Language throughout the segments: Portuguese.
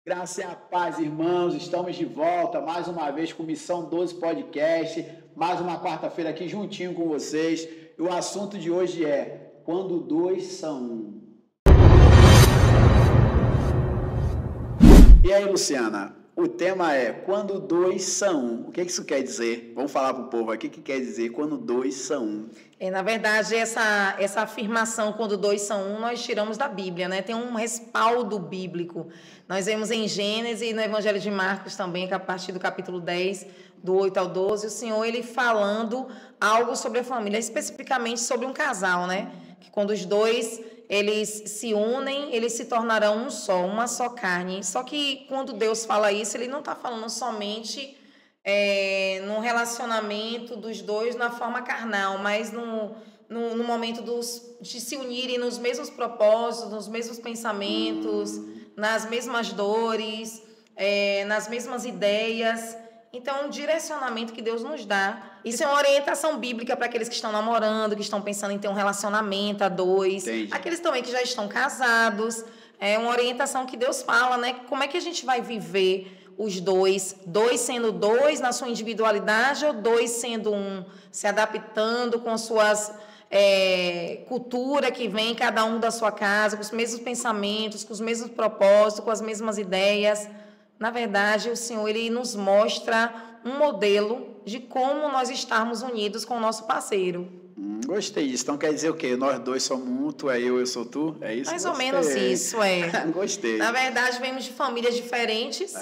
Graça e a paz, irmãos, estamos de volta mais uma vez com Missão 12 Podcast, mais uma quarta-feira aqui juntinho com vocês. E o assunto de hoje é quando dois são um. E aí, Luciana, o tema é quando dois são um. O que isso quer dizer? Vamos falar para o povo aqui o que quer dizer quando dois são um. Na verdade, essa afirmação, quando dois são um, nós tiramos da Bíblia, né? Tem um respaldo bíblico. Nós vemos em Gênesis e no Evangelho de Marcos também, que a partir do capítulo 10, do 8 ao 12, o Senhor, ele falando algo sobre a família, especificamente sobre um casal, né? Que quando os dois, eles se unem, eles se tornarão um só, uma só carne. Só que quando Deus fala isso, ele não está falando somente no relacionamento dos dois na forma carnal, mas no momento de se unirem nos mesmos propósitos, nos mesmos pensamentos, nas mesmas dores, nas mesmas ideias. Então, um direcionamento que Deus nos dá. Isso é uma orientação bíblica para aqueles que estão namorando, que estão pensando em ter um relacionamento a dois. Entendi. Aqueles também que já estão casados. É uma orientação que Deus fala, né? Como é que a gente vai viver os dois sendo dois na sua individualidade ou dois sendo um, se adaptando com suas cultura que vem cada um da sua casa, com os mesmos pensamentos, com os mesmos propósitos, com as mesmas ideias. Na verdade, o Senhor, ele nos mostra um modelo de como nós estarmos unidos com o nosso parceiro. Gostei disso. Então quer dizer o quê? Nós dois somos um, tu é eu sou tu? É isso? Mais ou menos isso, Gostei. Na verdade, vemos de famílias diferentes.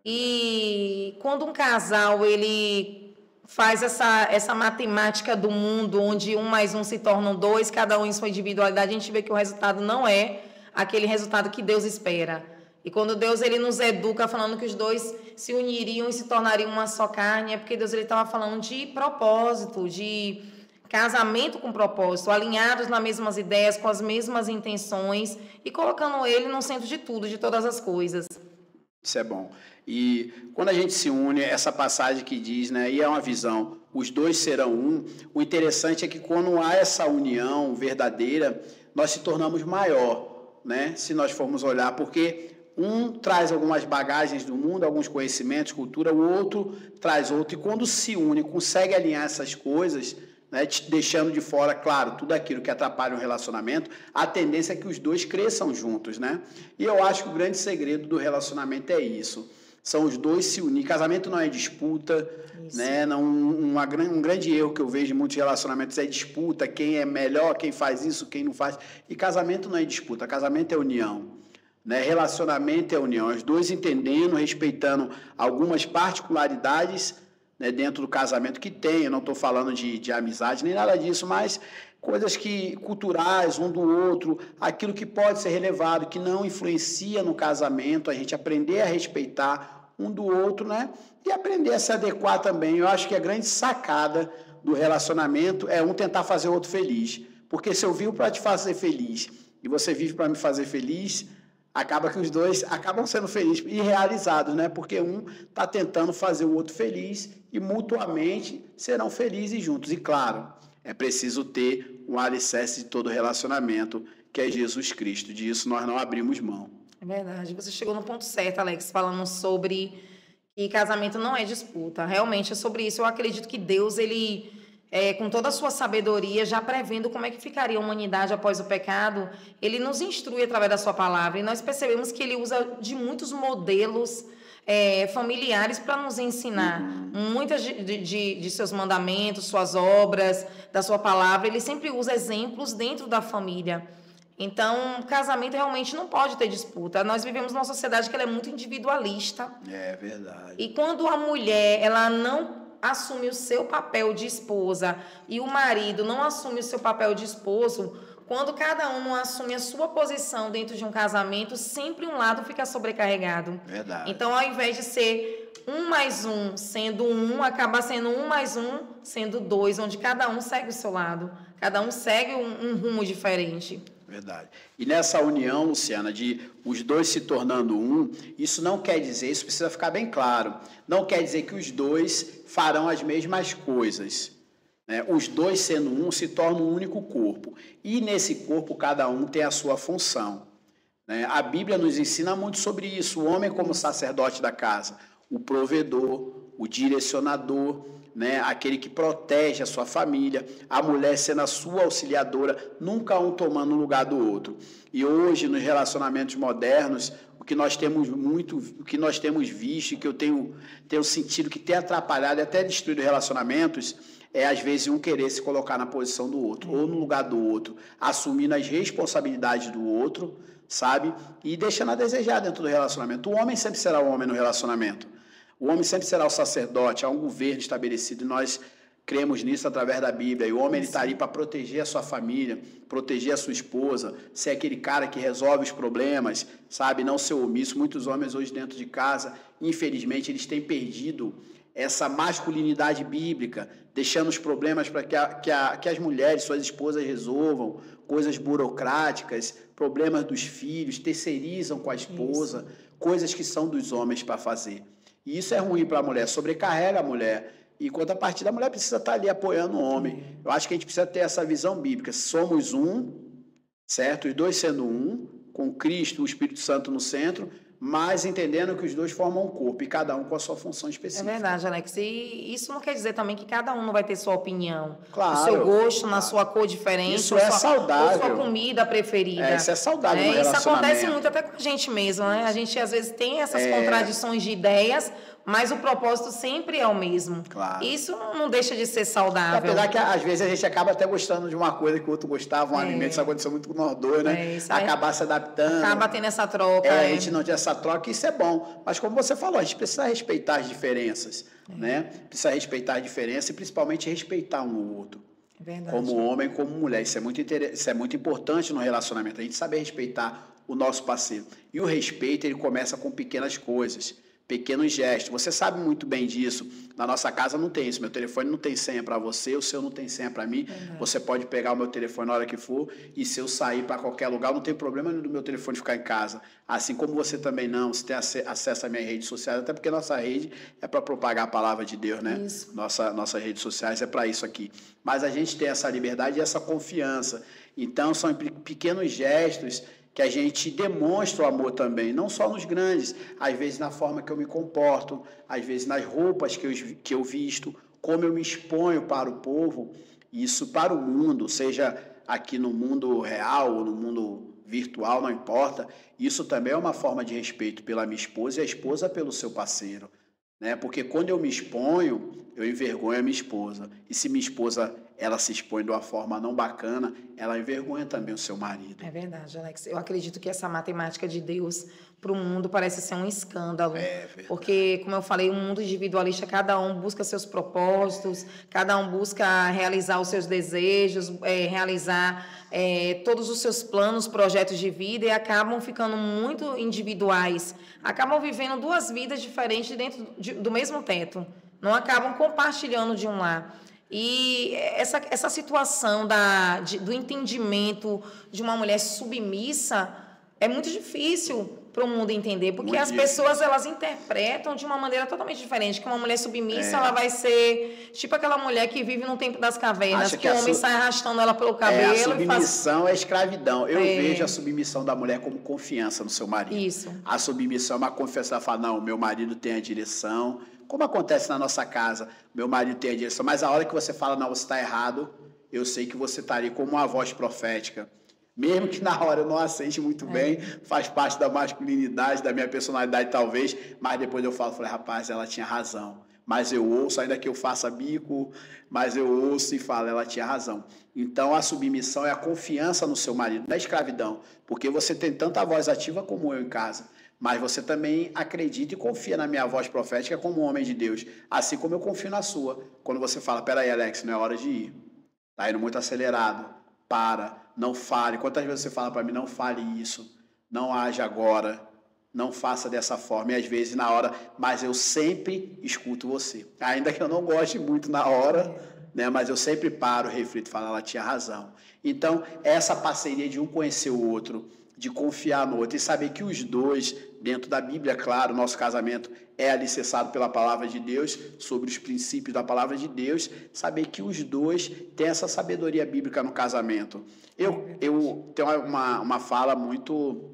E quando um casal, ele faz essa matemática do mundo, onde um mais um se tornam dois, cada um em sua individualidade, a gente vê que o resultado não é aquele resultado que Deus espera. E quando Deus, ele nos educa falando que os dois se uniriam e se tornariam uma só carne, é porque Deus, ele estava falando de propósito, de casamento com propósito, alinhados nas mesmas ideias, com as mesmas intenções e colocando ele no centro de tudo, de todas as coisas. Isso é bom. E quando a gente se une, essa passagem que diz, né, e é uma visão, os dois serão um, o interessante é que quando há essa união verdadeira, nós se tornamos maior, né, se nós formos olhar, porque um traz algumas bagagens do mundo, alguns conhecimentos, cultura, o outro traz outro, e quando se une, consegue alinhar essas coisas, né, deixando de fora, claro, tudo aquilo que atrapalha um relacionamento, a tendência é que os dois cresçam juntos, né? E eu acho que o grande segredo do relacionamento é isso. São os dois se unir. Casamento não é disputa, né? Não, um grande erro que eu vejo em muitos relacionamentos é disputa, quem é melhor, quem faz isso, quem não faz. E casamento não é disputa, casamento é união. Né? Relacionamento é união. Os dois entendendo, respeitando algumas particularidades, né, dentro do casamento que tem, eu não estou falando de amizade nem nada disso, mas coisas culturais, um do outro, aquilo que pode ser relevado, que não influencia no casamento, a gente aprender a respeitar um do outro, né, e aprender a se adequar também. Eu acho que a grande sacada do relacionamento é um tentar fazer o outro feliz, porque se eu vivo para te fazer feliz e você vive para me fazer feliz, acaba que os dois acabam sendo felizes e realizados, né? Porque um está tentando fazer o outro feliz e mutuamente serão felizes juntos. E claro, é preciso ter um alicerce de todo relacionamento, que é Jesus Cristo. Disso nós não abrimos mão. É verdade. Você chegou no ponto certo, Alex, falando sobre que casamento não é disputa. Realmente é sobre isso. Eu acredito que Deus, ele... com toda a sua sabedoria, já prevendo como é que ficaria a humanidade após o pecado, ele nos instrui através da sua palavra, e nós percebemos que ele usa de muitos modelos familiares para nos ensinar. Muitas de seus mandamentos, suas obras, da sua palavra, ele sempre usa exemplos dentro da família. Então, casamento realmente não pode ter disputa. Nós vivemos numa sociedade que ela é muito individualista. É verdade. E quando a mulher, ela não assume o seu papel de esposa e o marido não assume o seu papel de esposo, quando cada um não assume a sua posição dentro de um casamento, sempre um lado fica sobrecarregado. Verdade. Então, ao invés de ser um mais um sendo um, acaba sendo um mais um sendo dois, onde cada um segue o seu lado, cada um segue um rumo diferente. Verdade. E nessa união, Luciana, de os dois se tornando um, isso não quer dizer, isso precisa ficar bem claro, não quer dizer que os dois farão as mesmas coisas. Né? Os dois sendo um se tornam um único corpo. E nesse corpo cada um tem a sua função. né? A Bíblia nos ensina muito sobre isso. O homem como sacerdote da casa, o provedor, o direcionador, né? Aquele que protege a sua família, a mulher sendo a sua auxiliadora, nunca um tomando o lugar do outro. E hoje, nos relacionamentos modernos, o que nós temos visto, e que eu tenho sentido que tem atrapalhado e até destruído relacionamentos, é às vezes um querer se colocar na posição do outro, ou no lugar do outro, assumindo as responsabilidades do outro, sabe? E deixando a desejar dentro do relacionamento. O homem sempre será o homem no relacionamento. O homem sempre será o sacerdote, há um governo estabelecido, e nós cremos nisso através da Bíblia. E o homem está ali para proteger a sua família, proteger a sua esposa, ser aquele cara que resolve os problemas, sabe? Não ser omisso. Muitos homens hoje dentro de casa, infelizmente, eles têm perdido essa masculinidade bíblica, deixando os problemas para que as mulheres, suas esposas, resolvam, coisas burocráticas, problemas dos filhos, terceirizam com a esposa, coisas que são dos homens para fazer. E isso é ruim para a mulher, sobrecarrega a mulher. E, contrapartida, a mulher precisa estar ali apoiando o homem. Eu acho que a gente precisa ter essa visão bíblica. Somos um, certo? Os dois sendo um, com Cristo, o Espírito Santo no centro, mas entendendo que os dois formam um corpo, e cada um com a sua função específica. É verdade, Alex. E isso não quer dizer também que cada um não vai ter sua opinião, claro, o seu gosto, na sua cor diferente, isso é saudável, ou sua comida preferida. Isso é saudável no relacionamento. Isso acontece muito até com a gente mesmo, né? A gente, às vezes, tem essas contradições de ideias, mas o propósito sempre é o mesmo. Claro. Isso não deixa de ser saudável. Apesar que, às vezes, a gente acaba até gostando de uma coisa que o outro gostava, um alimento, isso aconteceu muito com nós dois, né? Acabar se adaptando. Acaba tendo essa troca. A gente não tem essa troca, isso é bom. Mas, como você falou, a gente precisa respeitar as diferenças, né? Precisa respeitar as diferenças e, principalmente, respeitar um ao outro. É verdade. Como homem, como mulher. Isso é muito importante no relacionamento, a gente saber respeitar o nosso parceiro. E o respeito, ele começa com pequenas coisas, pequenos gestos. Você sabe muito bem disso. Na nossa casa não tem isso. Meu telefone não tem senha para você, o seu não tem senha para mim. Você pode pegar o meu telefone na hora que for, e se eu sair para qualquer lugar, não tem problema do meu telefone ficar em casa. Assim como você também não. Você tem acesso às minhas redes sociais, até porque nossa rede é para propagar a palavra de Deus, né? Isso. Nossas redes sociais é para isso aqui. Mas a gente tem essa liberdade e essa confiança. Então, são pequenos gestos que a gente demonstra o amor também, não só nos grandes, às vezes na forma que eu me comporto, às vezes nas roupas que eu visto, como eu me exponho para o povo, isso para o mundo, seja aqui no mundo real ou no mundo virtual, não importa, isso também é uma forma de respeito pela minha esposa e a esposa pelo seu parceiro, né? Porque quando eu me exponho, eu envergonho a minha esposa, e se minha esposa ela se expõe de uma forma não bacana, ela envergonha também o seu marido. É verdade, Alex. Eu acredito que essa matemática de Deus para o mundo parece ser um escândalo. É verdade. Porque, como eu falei, um mundo individualista, cada um busca seus propósitos, cada um busca realizar os seus desejos, realizar todos os seus planos, projetos de vida, e acabam ficando muito individuais. Acabam vivendo duas vidas diferentes dentro do mesmo teto. Não acabam compartilhando de um lar. E essa situação do entendimento de uma mulher submissa é muito difícil para o mundo entender, porque as pessoas elas interpretam de uma maneira totalmente diferente, que uma mulher submissa ela vai ser tipo aquela mulher que vive no tempo das cavernas, que o homem sai arrastando ela pelo cabelo. A submissão é escravidão. Eu vejo a submissão da mulher como confiança no seu marido. Isso. A submissão é uma confiança, ela fala, não, meu marido tem a direção. Como acontece na nossa casa, meu marido tem a direção, mas a hora que você fala, não, você está errado, eu sei que você está ali como uma voz profética. Mesmo que na hora eu não aceite muito bem, faz parte da masculinidade, da minha personalidade talvez, mas depois eu falei, rapaz, ela tinha razão. Mas eu ouço, ainda que eu faça bico, mas eu ouço e falo, ela tinha razão. Então a submissão é a confiança no seu marido, não é escravidão, porque você tem tanta voz ativa como eu em casa. Mas você também acredita e confia na minha voz profética como um homem de Deus, assim como eu confio na sua. Quando você fala, peraí, Alex, não é hora de ir. Tá indo muito acelerado. Para, não fale. Quantas vezes você fala para mim, não fale isso, não age agora, não faça dessa forma. E às vezes na hora, mas eu sempre escuto você. Ainda que eu não goste muito na hora, né? Mas eu sempre paro, reflito, falo, ela tinha razão. Então, essa parceria de um conhecer o outro, de confiar no outro e saber que os dois, dentro da Bíblia, claro, nosso casamento é alicerçado pela palavra de Deus, sobre os princípios da palavra de Deus, saber que os dois têm essa sabedoria bíblica no casamento. Eu tenho uma fala muito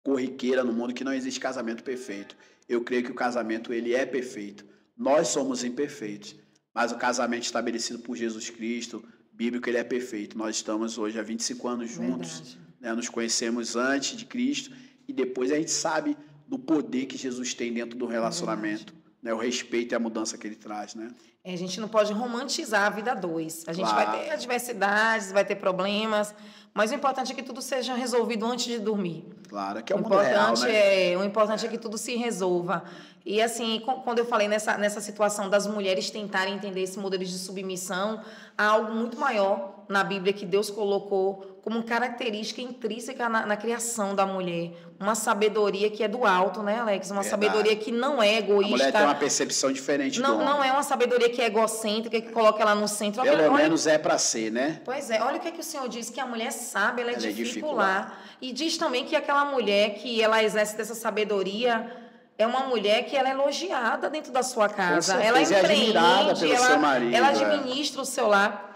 corriqueira no mundo que não existe casamento perfeito. Eu creio que o casamento ele é perfeito. Nós somos imperfeitos, mas o casamento estabelecido por Jesus Cristo, bíblico, ele é perfeito. Nós estamos hoje há 25 anos juntos, né? Nos conhecemos antes de Cristo e depois a gente sabe do poder que Jesus tem dentro do relacionamento, né? O respeito e a mudança que ele traz, né? A gente não pode romantizar a vida a dois. A gente Claro. vai ter adversidades, vai ter problemas, mas o importante é que tudo seja resolvido antes de dormir. Claro, que é o mundo real, né? O importante é que tudo se resolva. E assim, quando eu falei nessa situação das mulheres tentarem entender esse modelo de submissão, há algo muito maior na Bíblia que Deus colocou como característica intrínseca na criação da mulher. Uma sabedoria que é do alto, né, Alex? Uma sabedoria que não é egoísta. A mulher tem uma percepção diferente do homem. Não é uma sabedoria que é egocêntrica, que coloca ela no centro. Pelo menos é para ser, né? Pois é. Olha o que o Senhor diz, que a mulher sabe, ela é dificular. E diz também que aquela mulher que ela exerce dessa sabedoria é uma mulher que ela é elogiada dentro da sua casa. Ela empreende, seu marido, ela administra o seu lar.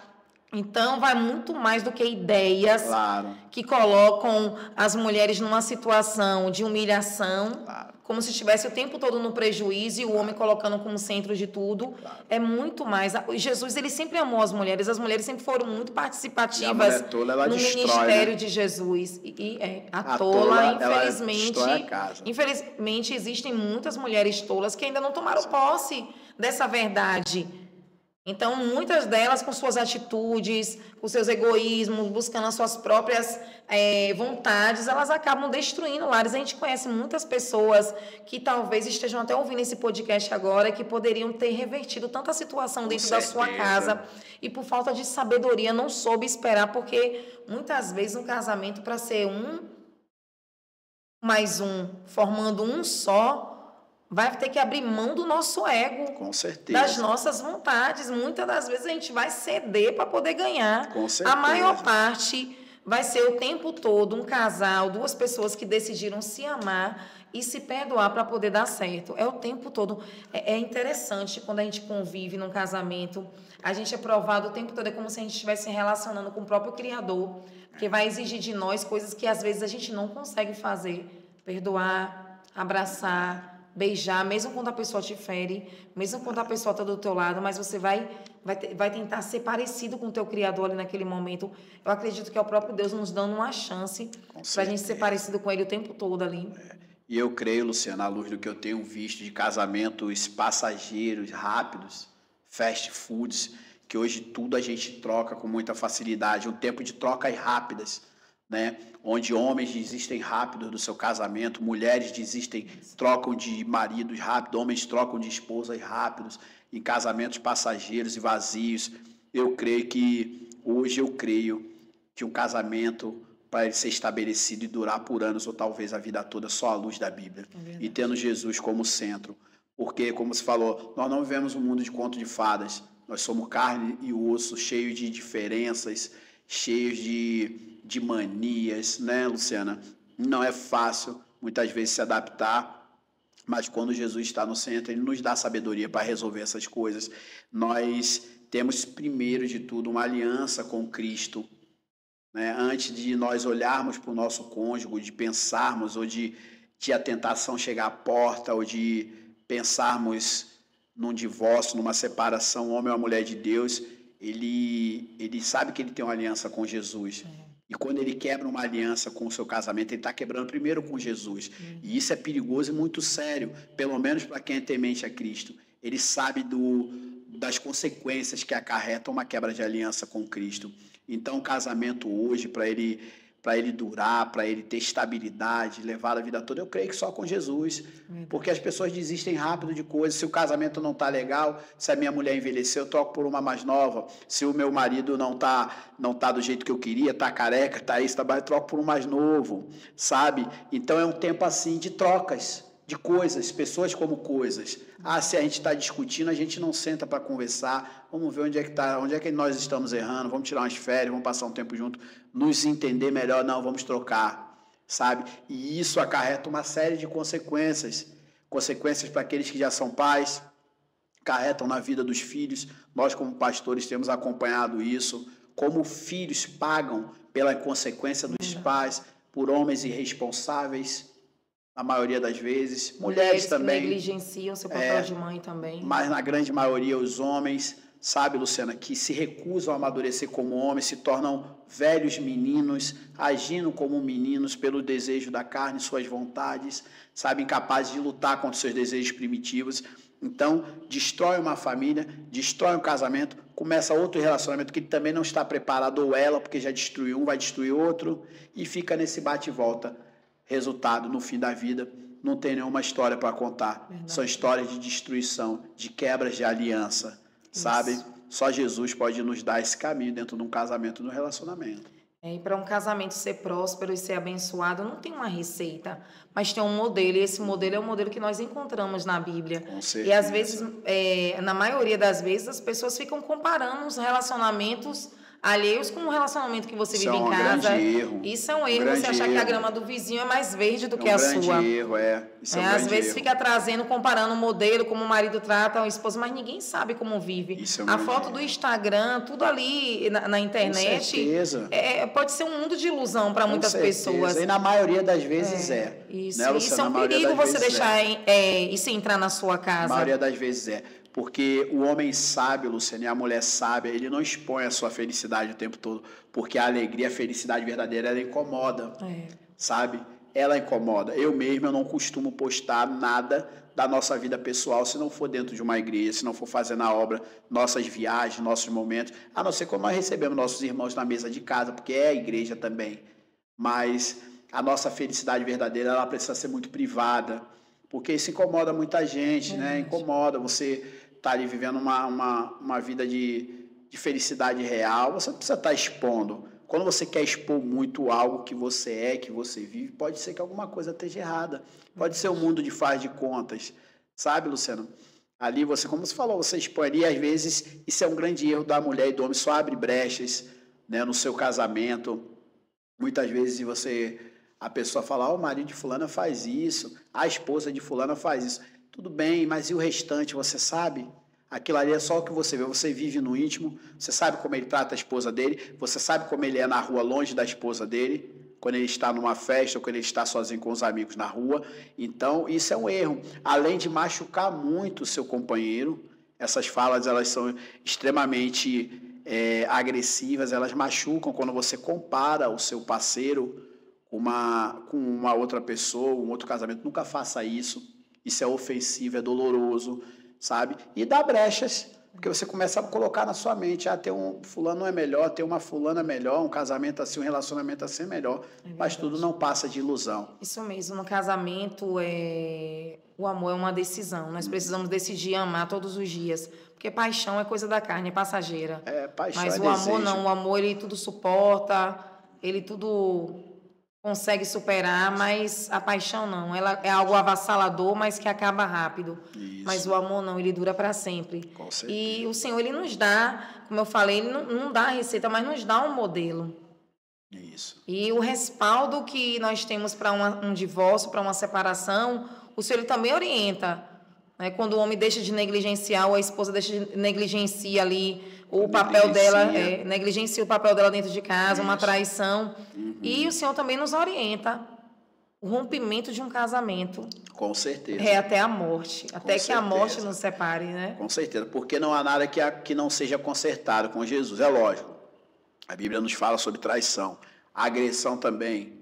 Então, vai muito mais do que ideias que colocam as mulheres numa situação de humilhação, como se estivesse o tempo todo no prejuízo e o homem colocando como centro de tudo. É muito mais. Jesus, ele sempre amou as mulheres sempre foram muito participativas no ministério de Jesus. A tola, infelizmente, existem muitas mulheres tolas que ainda não tomaram posse dessa verdade. Então, muitas delas, com suas atitudes, com seus egoísmos, buscando as suas próprias vontades, elas acabam destruindo lares. A gente conhece muitas pessoas que talvez estejam até ouvindo esse podcast agora, que poderiam ter revertido tanta situação dentro da sua casa e, por falta de sabedoria, não soube esperar, porque muitas vezes um casamento, para ser um mais um, formando um só, vai ter que abrir mão do nosso ego. Com certeza. Das nossas vontades. Muitas das vezes a gente vai ceder para poder ganhar. Com certeza. A maior parte vai ser o tempo todo um casal, duas pessoas que decidiram se amar e se perdoar para poder dar certo. É o tempo todo. É interessante quando a gente convive num casamento, a gente é provado o tempo todo, é como se a gente estivesse se relacionando com o próprio Criador, que vai exigir de nós coisas que às vezes a gente não consegue fazer. Perdoar, abraçar, beijar, mesmo quando a pessoa te fere, mesmo quando a pessoa está do teu lado, mas você vai tentar ser parecido com o teu Criador ali naquele momento. Eu acredito que é o próprio Deus nos dando uma chance para a gente ser parecido com Ele o tempo todo ali. E eu creio, Luciana, à luz do que eu tenho visto de casamentos passageiros, rápidos, fast foods, que hoje tudo a gente troca com muita facilidade, um tempo de trocas rápidas, né? Onde homens desistem rápido do seu casamento, mulheres trocam de maridos rápido, homens trocam de esposas rápidos, em casamentos passageiros e vazios. Hoje eu creio que um casamento, para ele ser estabelecido e durar por anos ou talvez a vida toda, só à luz da Bíblia. E tendo Jesus como centro. Porque, como você falou, nós não vivemos um mundo de conto de fadas. Nós somos carne e osso, cheios de diferenças, cheios de manias, né, Luciana? Não é fácil, muitas vezes, se adaptar, mas quando Jesus está no centro, Ele nos dá sabedoria para resolver essas coisas. Nós temos, primeiro de tudo, uma aliança com Cristo, né? Antes de nós olharmos para o nosso cônjuge, de pensarmos, ou de a tentação chegar à porta, ou de pensarmos num divórcio, numa separação, o homem ou a mulher de Deus, ele sabe que ele tem uma aliança com Jesus. E quando ele quebra uma aliança com o seu casamento, ele está quebrando primeiro com Jesus. E isso é perigoso e muito sério, pelo menos para quem é temente a Cristo. Ele sabe das consequências que acarretam uma quebra de aliança com Cristo. Então, o casamento hoje, para ele durar, para ele ter estabilidade, levar a vida toda, eu creio que só com Jesus. Porque as pessoas desistem rápido de coisas. Se o casamento não está legal, se a minha mulher envelheceu, eu troco por uma mais nova. Se o meu marido não tá do jeito que eu queria, tá careca, tá isso, eu troco por um mais novo, sabe? Então é um tempo assim de trocas, de coisas, pessoas como coisas. Se a gente está discutindo, a gente não senta para conversar, vamos ver onde é que nós estamos errando, vamos tirar umas férias, vamos passar um tempo junto, nos entender melhor, não, vamos trocar, sabe? E isso acarreta uma série de consequências para aqueles que já são pais, acarretam na vida dos filhos. Nós, como pastores, temos acompanhado isso, como filhos pagam pela consequência dos pais, por homens irresponsáveis, na maioria das vezes. Mulheres também. Que negligenciam seu papel de mãe também. Mas na grande maioria os homens, sabe, Luciana, que se recusam a amadurecer como homens, se tornam velhos meninos, agindo como meninos pelo desejo da carne, suas vontades, sabe, incapazes de lutar contra seus desejos primitivos. Então, destrói uma família, destrói um casamento, começa outro relacionamento que também não está preparado, ou ela, porque já destruiu um, vai destruir outro, e fica nesse bate e volta. Resultado, no fim da vida, não tem nenhuma história para contar. Verdade. São histórias de destruição, de quebras de aliança, sabe? Só Jesus pode nos dar esse caminho dentro de um casamento, de um relacionamento. E para um casamento ser próspero e ser abençoado, não tem uma receita, mas tem um modelo, e esse modelo é o modelo que nós encontramos na Bíblia. Com certeza. E às vezes, na maioria das vezes, as pessoas ficam comparando os relacionamentos alheios com o relacionamento que você vive em casa. Erro. Isso é um erro, você achar que a grama do vizinho é mais verde do que a sua. É um grande erro, Isso é um às grande vezes erro. fica trazendo, comparando o modelo, como o marido trata a esposa, mas ninguém sabe como vive. Isso é um a grande foto erro. do Instagram, tudo ali na internet, com certeza. Pode ser um mundo de ilusão para muitas pessoas. E na maioria das vezes Isso, né, isso é um perigo você deixar isso entrar na sua casa. Na maioria das vezes Porque o homem sábio, Luciana, e a mulher sábia, ele não expõe a sua felicidade o tempo todo, porque a alegria, a felicidade verdadeira, ela incomoda, sabe? Ela incomoda. Eu não costumo postar nada da nossa vida pessoal se não for dentro de uma igreja, se não for fazer na obra nossas viagens, nossos momentos, a não ser como nós recebemos nossos irmãos na mesa de casa, porque é a igreja também. Mas a nossa felicidade verdadeira, ela precisa ser muito privada, porque isso incomoda muita gente, né? Incomoda você estar ali vivendo uma vida de felicidade real, você não precisa estar expondo. Quando você quer expor muito algo que você que você vive, pode ser que alguma coisa esteja errada. Pode ser um mundo de faz de contas. Sabe, Luciano? Ali você, como você falou, você expõe ali, às vezes, isso é um grande erro da mulher e do homem, só abre brechas, né, no seu casamento. Muitas vezes a pessoa fala, o marido de fulana faz isso, a esposa de fulana faz isso. Tudo bem, mas e o restante, você sabe? Aquilo ali é só o que você vê. Você vive no íntimo, você sabe como ele trata a esposa dele, você sabe como ele é na rua longe da esposa dele, quando ele está numa festa ou quando ele está sozinho com os amigos na rua. Então, isso é um erro. Além de machucar muito o seu companheiro, essas falas elas são extremamente agressivas, elas machucam quando você compara o seu parceiro com uma outra pessoa, um outro casamento. Nunca faça isso. Isso é ofensivo, é doloroso, sabe? E dá brechas, porque você começa a colocar na sua mente, ter um fulano é melhor, ter uma fulana é melhor, um casamento assim, um relacionamento assim é melhor. Mas tudo não passa de ilusão. Isso mesmo, no casamento, o amor é uma decisão. Nós precisamos decidir amar todos os dias. Porque paixão é coisa da carne, é passageira. Paixão mas o desejo. amor não, o amor ele tudo suporta, ele tudo consegue superar, mas a paixão não. Ela é algo avassalador, mas que acaba rápido. Isso. Mas o amor não, ele dura para sempre. Com certeza. E o Senhor, ele nos dá, como eu falei, ele não dá a receita, mas nos dá um modelo. Isso. E o respaldo que nós temos para um divórcio, para uma separação, o Senhor ele também orienta. Né? Quando o homem deixa de negligenciar, ou a esposa deixa de negligenciar ali o papel dela, negligencia o papel dela dentro de casa, uma traição. E o Senhor também nos orienta. O rompimento de um casamento. Com certeza. É até a morte. Até que a morte nos separe, né? Com certeza. Porque não há nada que não seja consertado com Jesus. É lógico. A Bíblia nos fala sobre traição. A agressão também.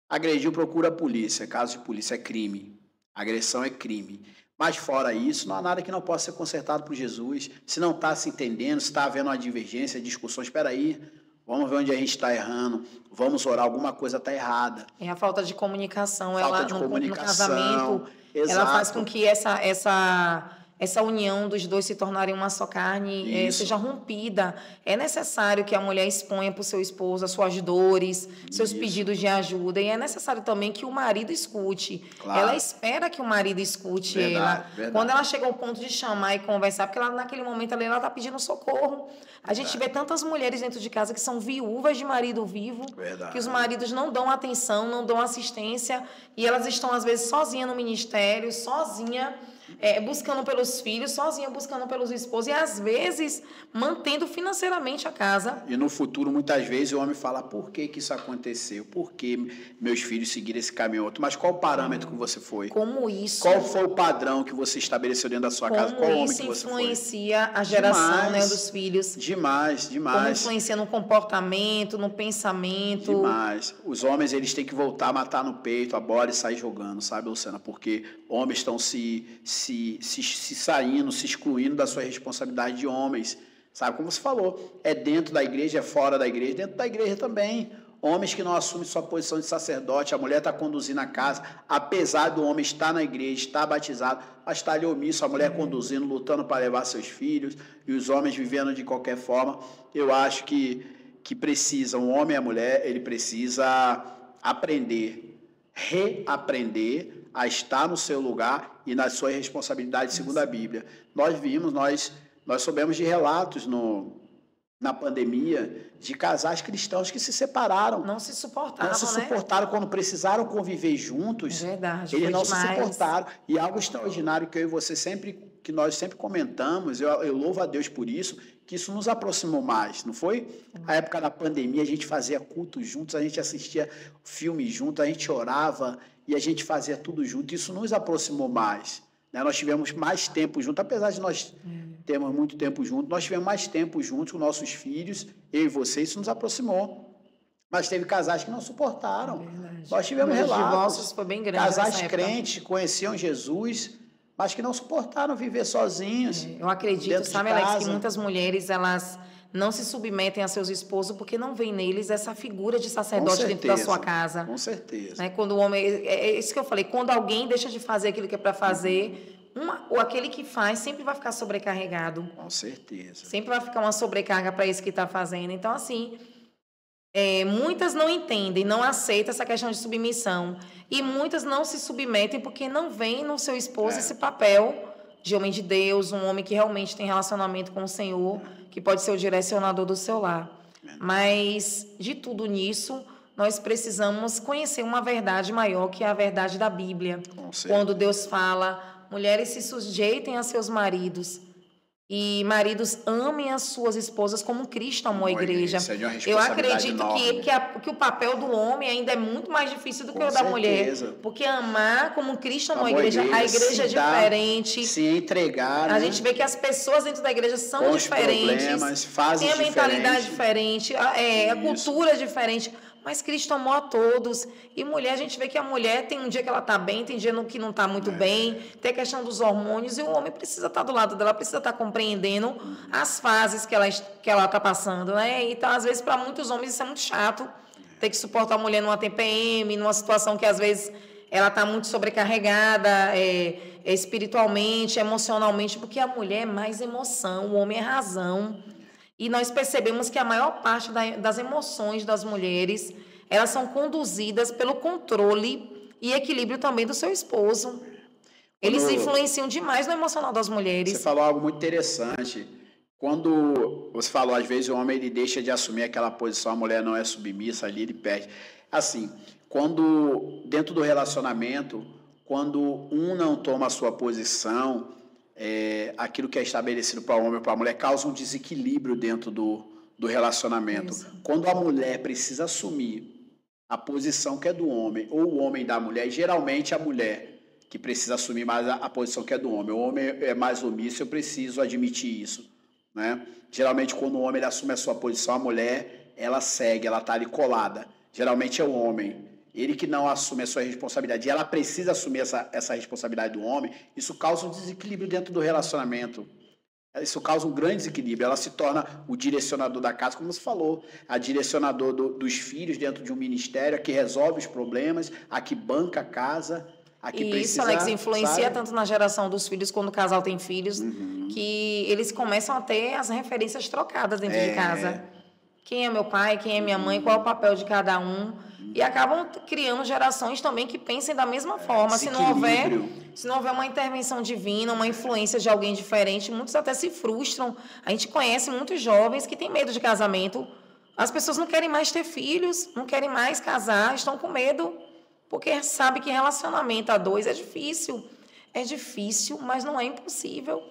Agrediu, procura a polícia. Caso de polícia é crime. Agressão é crime. Mas fora isso, não há nada que não possa ser consertado por Jesus. Se não está se entendendo, se está havendo uma divergência, discussões, espera aí, vamos ver onde a gente está errando, vamos orar, alguma coisa está errada. É a falta de comunicação. No casamento, exato. Ela faz com que essa união dos dois se tornarem uma só carne seja rompida. É necessário que a mulher exponha para o seu esposo as suas dores, seus pedidos de ajuda. E é necessário também que o marido escute. Claro. Ela espera que o marido escute ela. Verdade. Quando ela chega ao ponto de chamar e conversar, porque naquele momento ela está pedindo socorro. A gente vê tantas mulheres dentro de casa que são viúvas de marido vivo, que os maridos não dão atenção, não dão assistência, e elas estão, às vezes, sozinhas no ministério, sozinha buscando pelos filhos, sozinha buscando pelos esposos e, às vezes, mantendo financeiramente a casa. E no futuro, muitas vezes, o homem fala, por que isso aconteceu? Por que meus filhos seguiram esse caminho outro? Mas qual o parâmetro que você foi? Como isso... Qual foi o padrão que você estabeleceu dentro da sua casa? Qual homem que você foi? Como isso influencia a geração, né, dos filhos. Demais. Como influencia no comportamento, no pensamento. Demais. Os homens, eles têm que voltar a matar no peito a bola e sair jogando, sabe, Luciana? Porque homens estão se saindo, se excluindo da sua responsabilidade de homens. Sabe, como você falou, é dentro da igreja, é fora da igreja, dentro da igreja também. Homens que não assumem sua posição de sacerdote, a mulher está conduzindo a casa, apesar do homem estar na igreja, estar batizado, mas está ali omisso, a mulher conduzindo, lutando para levar seus filhos, e os homens vivendo de qualquer forma. Eu acho que precisa, um homem e a mulher, ele precisa aprender, reaprender a estar no seu lugar e nas suas responsabilidades segundo a Bíblia. Nós soubemos de relatos na pandemia de casais cristãos que se separaram. Não se suportaram, Não se suportaram quando precisaram conviver juntos. É verdade, eles não demais. se suportaram. E algo extraordinário que eu e você que nós sempre comentamos, eu louvo a Deus por isso, que isso nos aproximou mais, não foi? A época da pandemia, a gente fazia culto juntos, a gente assistia filmes juntos, a gente orava e a gente fazia tudo junto. Isso nos aproximou mais. Né? Nós tivemos mais tempo juntos, apesar de nós termos muito tempo juntos, nós tivemos mais tempo juntos com nossos filhos, eu e você, isso nos aproximou. Mas teve casais que não suportaram. Nós tivemos relatos. Foi bem grande casais crentes conheciam Jesus, mas que não suportaram viver sozinhos. Eu acredito, sabe, Alex, que muitas mulheres, elas não se submetem a seus esposos porque não vem neles essa figura de sacerdote dentro da sua casa. Com certeza. Né? Quando o homem... É isso que eu falei. Quando alguém deixa de fazer aquilo que é para fazer... ou aquele que faz sempre vai ficar sobrecarregado. Com certeza. Sempre vai ficar uma sobrecarga para esse que está fazendo. Então, assim, muitas não entendem, não aceitam essa questão de submissão. E muitas não se submetem porque não vem no seu esposo esse papel de homem de Deus, um homem que realmente tem relacionamento com o Senhor, que pode ser o direcionador do seu lar. Mas, de tudo nisso, nós precisamos conhecer uma verdade maior, que é a verdade da Bíblia. Quando Deus fala... Mulheres se sujeitem a seus maridos e maridos amem as suas esposas como Cristo amou a igreja. Eu acredito que o papel do homem ainda é muito mais difícil do que o da mulher. Porque amar como Cristo amou a igreja é diferente. Se entregar. A gente vê que as pessoas dentro da igreja são diferentes. Têm a mentalidade diferente, a cultura é diferente. Mas Cristo amou a todos. E mulher, a gente vê que a mulher tem um dia que ela está bem, tem dia que não está muito bem, tem a questão dos hormônios, e o homem precisa estar do lado dela, precisa estar compreendendo as fases que ela está passando, né? Então, às vezes, para muitos homens isso é muito chato, ter que suportar a mulher numa TPM, numa situação que, às vezes, ela está muito sobrecarregada espiritualmente, emocionalmente, porque a mulher é mais emoção, o homem é razão. E nós percebemos que a maior parte das emoções das mulheres, elas são conduzidas pelo controle e equilíbrio também do seu esposo. Eles influenciam demais no emocional das mulheres. Você falou algo muito interessante. Quando você falou, às vezes, o homem ele deixa de assumir aquela posição, a mulher não é submissa ali, ele perde. Assim, quando dentro do relacionamento, quando um não toma a sua posição... aquilo que é estabelecido para o homem ou para a mulher causa um desequilíbrio dentro do relacionamento. Isso. Quando a mulher precisa assumir a posição que é do homem ou o homem da mulher, geralmente a mulher que precisa assumir mais a posição que é do homem. O homem é mais omisso, eu preciso admitir isso. Né? Geralmente, quando o homem ele assume a sua posição, a mulher ela segue, ela está ali colada. Geralmente é o homem. Ele que não assume a sua responsabilidade, e ela precisa assumir essa responsabilidade do homem, isso causa um desequilíbrio dentro do relacionamento. Isso causa um grande desequilíbrio. Ela se torna o direcionador da casa, como você falou, a direcionador dos filhos dentro de um ministério, a que resolve os problemas, a que banca a casa, a que precisa... Isso, Alex, influencia tanto na geração dos filhos, quando o casal tem filhos, que eles começam a ter as referências trocadas dentro de casa. Quem é meu pai, quem é minha mãe, qual é o papel de cada um... E acabam criando gerações também que pensem da mesma forma. Se não houver uma intervenção divina, uma influência de alguém diferente, muitos até se frustram. A gente conhece muitos jovens que têm medo de casamento. As pessoas não querem mais ter filhos, não querem mais casar, estão com medo, porque sabem que relacionamento a dois é difícil. É difícil, mas não é impossível.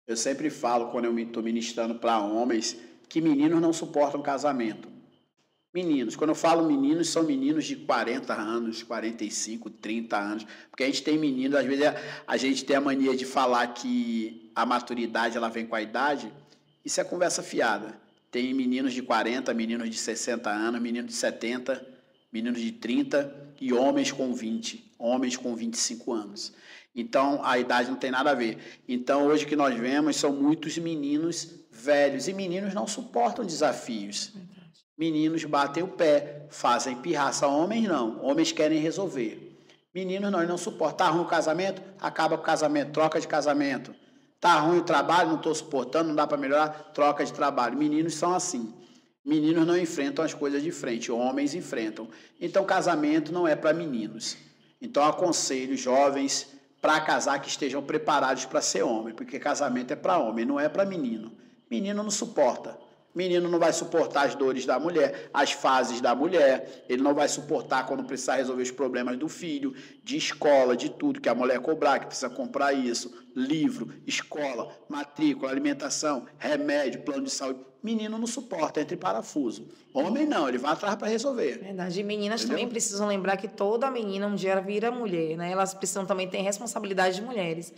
Eu sempre falo, quando eu estou ministrando para homens, que meninos não suportam casamento. Meninos, quando eu falo meninos, são meninos de 40 anos, 45, 30 anos. Porque a gente tem meninos, às vezes a gente tem a mania de falar que a maturidade ela vem com a idade. Isso é conversa fiada. Tem meninos de 40, meninos de 60 anos, meninos de 70, meninos de 30 e homens com 20, homens com 25 anos. Então, a idade não tem nada a ver. Então, hoje o que nós vemos são muitos meninos velhos. E meninos não suportam desafios. Meninos batem o pé, fazem pirraça. Homens não. Homens querem resolver. Meninos não suportam. Tá ruim o casamento? Acaba com o casamento. Troca de casamento. Tá ruim o trabalho? Não estou suportando, não dá para melhorar? Troca de trabalho. Meninos são assim. Meninos não enfrentam as coisas de frente. Homens enfrentam. Então, casamento não é para meninos. Então, aconselho jovens para casar que estejam preparados para ser homem, porque casamento é para homem, não é para menino. Menino não suporta. Menino não vai suportar as dores da mulher, as fases da mulher. Ele não vai suportar quando precisar resolver os problemas do filho, de escola, de tudo que a mulher cobrar, que precisa comprar isso, livro, escola, matrícula, alimentação, remédio, plano de saúde. Menino não suporta, entra em parafuso. Homem não, ele vai atrás para resolver. Verdade. E meninas Entendeu? também precisam lembrar que toda menina um dia vira mulher, né? Elas precisam também ter responsabilidade de mulheres.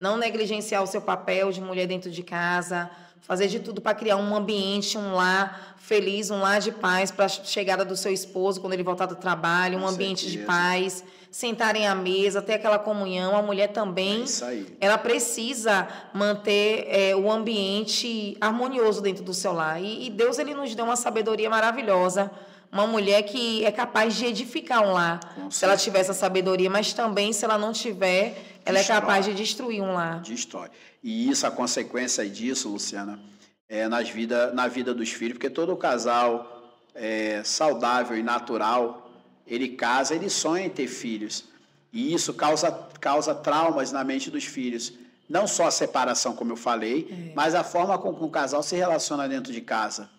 Não negligenciar o seu papel de mulher dentro de casa, fazer de tudo para criar um ambiente, um lar feliz, um lar de paz para a chegada do seu esposo quando ele voltar do trabalho, um ambiente de paz, sentarem à mesa, ter aquela comunhão. A mulher também, ela precisa manter o ambiente harmonioso dentro do seu lar. E Deus ele nos deu uma sabedoria maravilhosa, uma mulher que é capaz de edificar um lar, se ela tiver essa sabedoria, mas também se ela não tiver, ela é capaz de destruir um lar. Destrói. E isso, a consequência disso, Luciana, é na vida dos filhos, porque todo casal saudável e natural, ele casa, ele sonha em ter filhos. E isso causa traumas na mente dos filhos. Não só a separação, como eu falei, mas a forma como o casal se relaciona dentro de casa.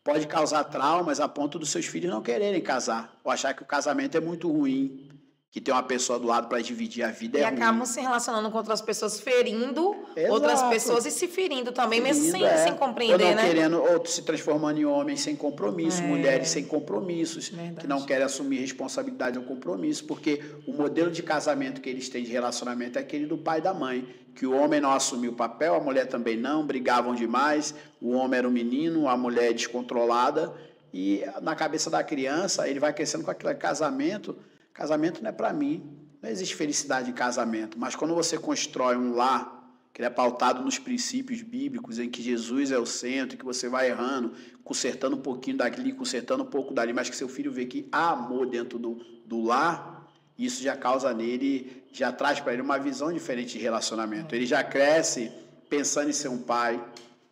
Pode causar traumas a ponto dos seus filhos não quererem casar, ou achar que o casamento é muito ruim, que tem uma pessoa do lado para dividir a vida e acabam se relacionando com outras pessoas, ferindo outras pessoas e se ferindo também, mesmo sem compreender, ou não né? querendo, ou se transformando em homens sem compromisso, mulheres sem compromissos, que não querem assumir responsabilidade ou compromisso, porque o modelo de casamento que eles têm de relacionamento é aquele do pai e da mãe, que o homem não assumiu o papel, a mulher também não, brigavam demais, o homem era o menino, a mulher descontrolada, e na cabeça da criança, ele vai crescendo com aquele casamento. Casamento não é para mim, não existe felicidade em casamento, mas quando você constrói um lar que é pautado nos princípios bíblicos, em que Jesus é o centro, que você vai errando, consertando um pouquinho daqui, consertando um pouco dali, mas que seu filho vê que há amor dentro do lar, isso já causa nele, já traz para ele uma visão diferente de relacionamento. Ele já cresce pensando em ser um pai,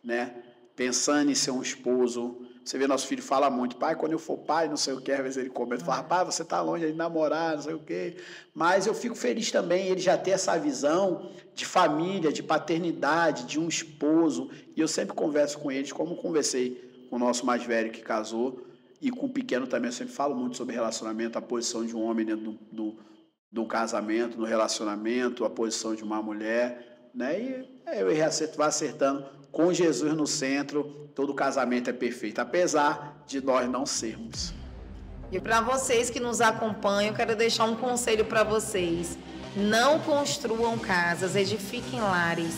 né? Pensando em ser um esposo. Você vê, nosso filho fala muito, pai, quando eu for pai, não sei o que, às vezes ele comenta, fala, pai, você está longe de namorar, não sei o quê. Mas eu fico feliz também ele já ter essa visão de família, de paternidade, de um esposo. E eu sempre converso com eles, como conversei com o nosso mais velho que casou, e com o pequeno também, eu sempre falo muito sobre relacionamento, a posição de um homem dentro do casamento, no relacionamento, a posição de uma mulher, né? E eu vai acertando. Com Jesus no centro, todo casamento é perfeito, apesar de nós não sermos. E para vocês que nos acompanham, eu quero deixar um conselho para vocês. Não construam casas, edifiquem lares.